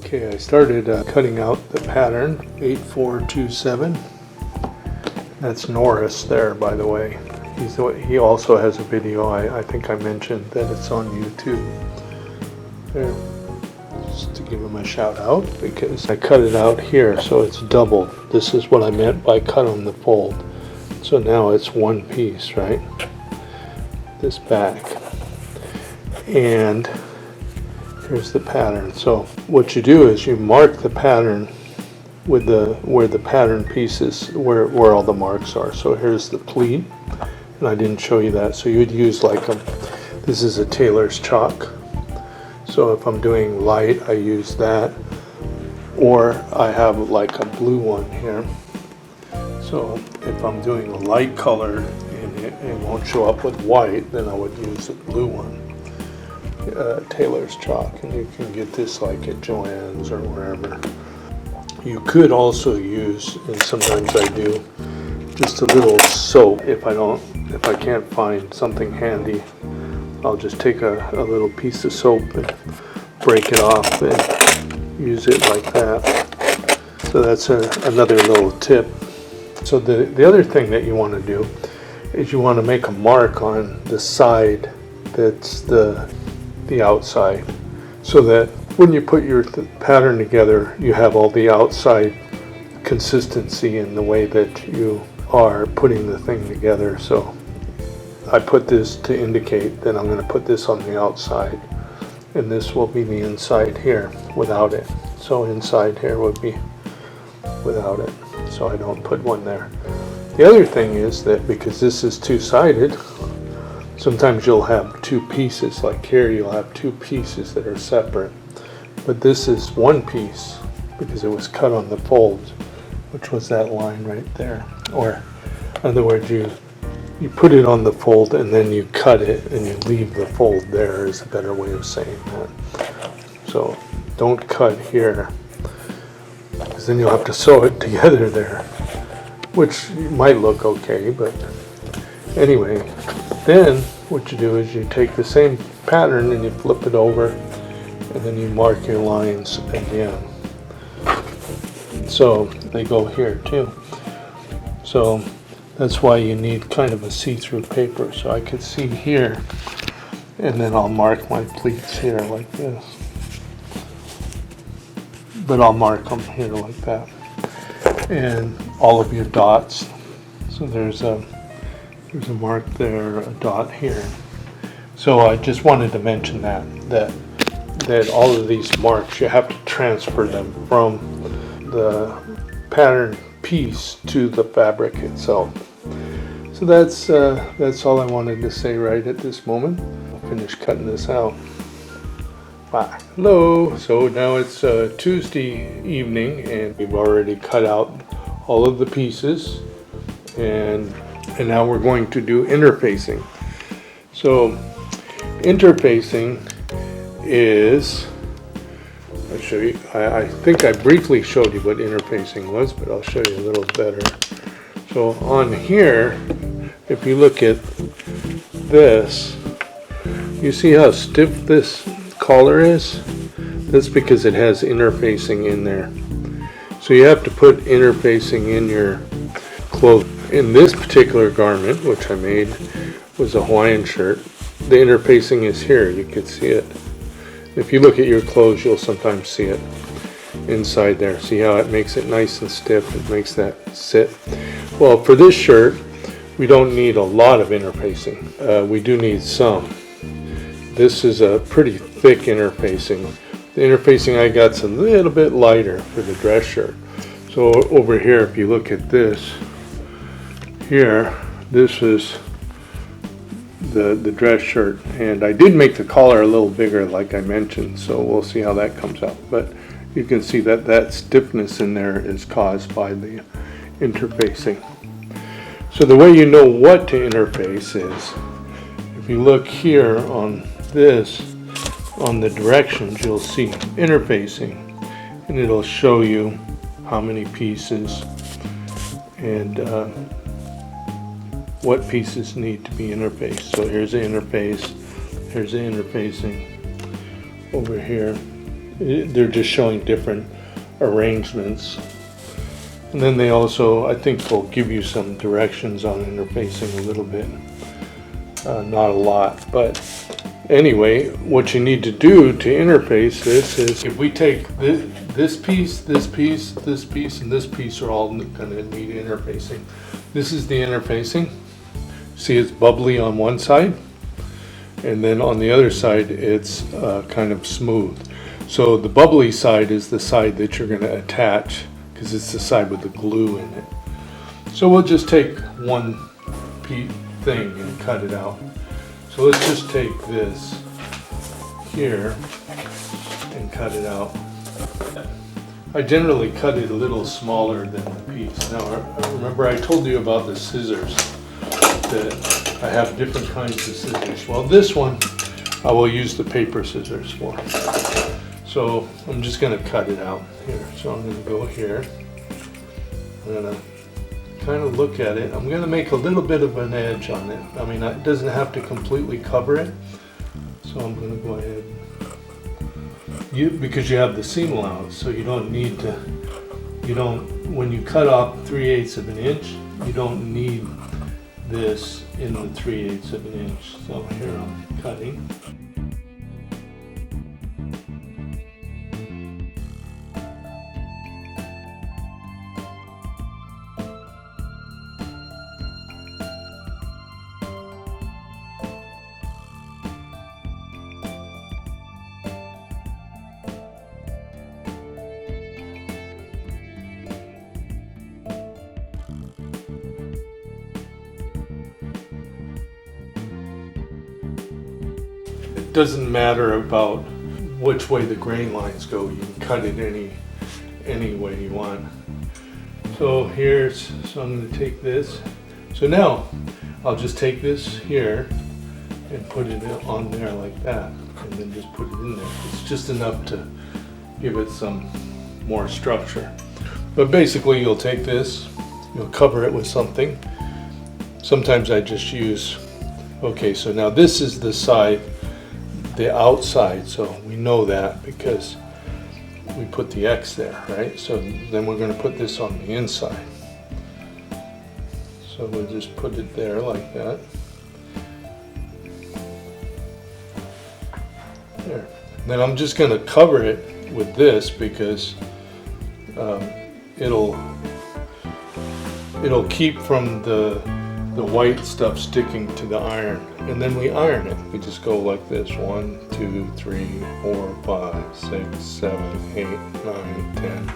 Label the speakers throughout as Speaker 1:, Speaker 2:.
Speaker 1: Okay, I started cutting out the pattern 8427. That's Norris there, by the way. He also has a video. I think I mentioned that it's on YouTube. There, just to give him a shout out, because I cut it out here, so it's doubled. This is what I meant by cut on the fold. So now it's one piece, right? This back. And here's the pattern. So what you do is you mark the pattern with where the pattern pieces, where all the marks are. So here's the pleat, and I didn't show you that. So you'd use like this is a tailor's chalk. So if I'm doing light, I use that, or I have like a blue one here. So if I'm doing a light color and it won't show up with white, then I would use a blue one. Tailor's chalk, and you can get this like at Joann's or wherever. You could also use, and sometimes I do, just a little soap. If I can't find something handy, I'll just take a little piece of soap and break it off and use it like that. So that's another little tip. So the other thing that you want to do is you want to make a mark on the side that's the outside, so that when you put your pattern together, you have all the outside consistency in the way that you are putting the thing together. So I put this to indicate that I'm going to put this on the outside, and this will be the inside here without it. So inside here would be without it, so I don't put one there. The other thing is that because this is two-sided, sometimes you'll have two pieces, like here you'll have two pieces that are separate. But this is one piece because it was cut on the folds, which was that line right there. Or in other words, you put it on the fold and then you cut it and you leave the fold there, is a better way of saying that. So don't cut here, because then you'll have to sew it together there, which might look okay, but anyway. Then what you do is you take the same pattern and you flip it over, and then you mark your lines again. So they go here too. So that's why you need kind of a see-through paper. So I could see here, and then I'll mark my pleats here like this. But I'll mark them here like that. And all of your dots. So there's a mark there, a dot here. So I just wanted to mention that all of these marks, you have to transfer them from the pattern piece to the fabric itself. So that's all I wanted to say right at this moment. I'll finish cutting this out. Bye. Hello. So now it's Tuesday evening, and we've already cut out all of the pieces, and now we're going to do interfacing. So interfacing is, I'll show you, I think I briefly showed you what interfacing was, but I'll show you a little better. So on here, if you look at this, you see how stiff this collar is? That's because it has interfacing in there. So you have to put interfacing in your clothing. In this particular garment, which I made, was a Hawaiian shirt. The interfacing is here. You can see it. If you look at your clothes, you'll sometimes see it inside there. See how it makes it nice and stiff? It makes that sit. Well, for this shirt, we don't need a lot of interfacing. We do need some. This is a pretty thick interfacing. The interfacing I got's a little bit lighter for the dress shirt. So over here, if you look at this, here, this is the dress shirt, and I did make the collar a little bigger like I mentioned, so we'll see how that comes out. But you can see that stiffness in there is caused by the interfacing. So the way you know what to interface is, if you look here on this, on the directions, you'll see interfacing, and it'll show you how many pieces and what pieces need to be interfaced. So here's the interface, here's the interfacing over here, they're just showing different arrangements. And then they also, I think, will give you some directions on interfacing a little bit. Not a lot, but anyway, what you need to do to interface this is, if we take this piece, this piece, this piece, and this piece are all going to need interfacing. This is the interfacing. See, it's bubbly on one side, and then on the other side it's kind of smooth. So the bubbly side is the side that you're going to attach, because it's the side with the glue in it. So we'll just take one thing and cut it out. So let's just take this here and cut it out. I generally cut it a little smaller than the piece. Now remember I told you about the scissors, that I have different kinds of scissors. Well, this one I will use the paper scissors for. So I'm just going to cut it out here. So I'm going to go here. I'm going to kind of look at it. I'm going to make a little bit of an edge on it. I mean, it doesn't have to completely cover it. So I'm going to go ahead. Because you have the seam allowance, so you don't need to, when you cut off 3/8 of an inch, you don't need this in the 3/8 of an inch. So here I'm cutting. It doesn't matter about which way the grain lines go. You can cut it any way you want. So I'm going to take this. So now I'll just take this here and put it on there like that, and then just put it in there. It's just enough to give it some more structure. But basically you'll take this, you'll cover it with something. Sometimes I just use, okay, so now this is the side, the outside, so we know that because we put the X there, right? So then we're going to put this on the inside. So we'll just put it there like that. There. Then I'm just going to cover it with this because it'll keep from the white stuff sticking to the iron, and then we iron it. We just go like this: 1, 2, 3, 4, 5, 6, 7, 8, 9, 10.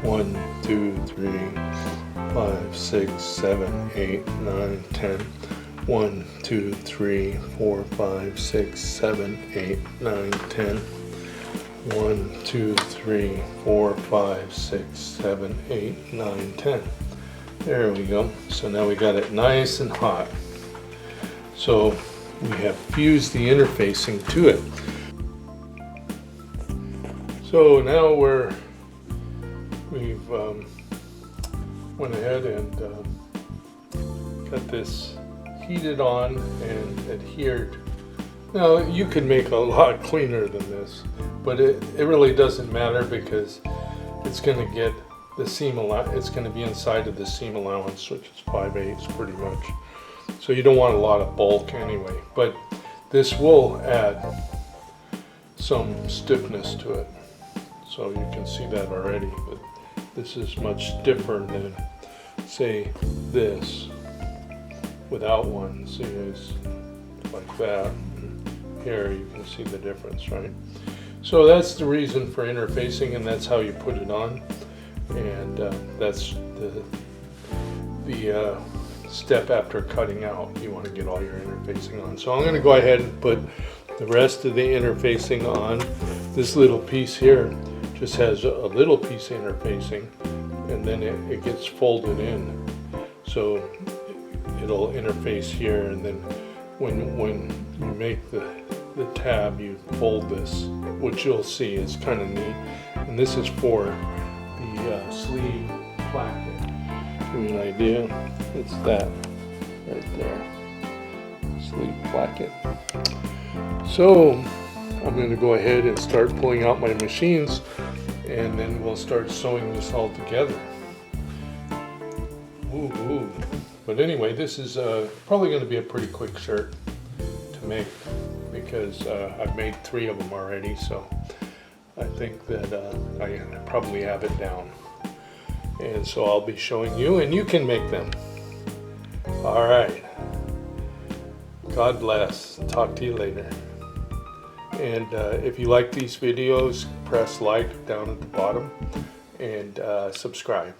Speaker 1: 1, 2, 3, 5, 6, 7, 8, 9, 10. 1, 2, 3, 4, 5, 6, 7, 8, 9, 10. 1, 2, 3, 4, 5, 6, 7, 8, 9, 10. There we go. So now we got it nice and hot. So we have fused the interfacing to it. So now we've went ahead and got this heated on and adhered. Now you could make a lot cleaner than this, but it really doesn't matter because it's going to get the seam allowance. It's going to be inside of the seam allowance, which is 5/8 pretty much. So you don't want a lot of bulk anyway, but this will add some stiffness to it. So you can see that already, but this is much different than, say, this without one. See, it's like that. Here you can see the difference, right? So that's the reason for interfacing, and that's how you put it on. And that's the step after cutting out. You want to get all your interfacing on. So I'm going to go ahead and put the rest of the interfacing on. This little piece here just has a little piece of interfacing, and then it gets folded in. So it'll interface here, and then when you make the tab, you fold this, which you'll see is kind of neat. And this is for the sleeve placket. Give you an idea, it's that right there, sleeve placket. So I'm going to go ahead and start pulling out my machines, and then we'll start sewing this all together. Ooh. But anyway, this is probably going to be a pretty quick shirt to make, because I've made 3 of them already, so I think that I probably have it down. And so I'll be showing you, and you can make them. All right. God bless. Talk to you later. And if you like these videos, press like down at the bottom and subscribe.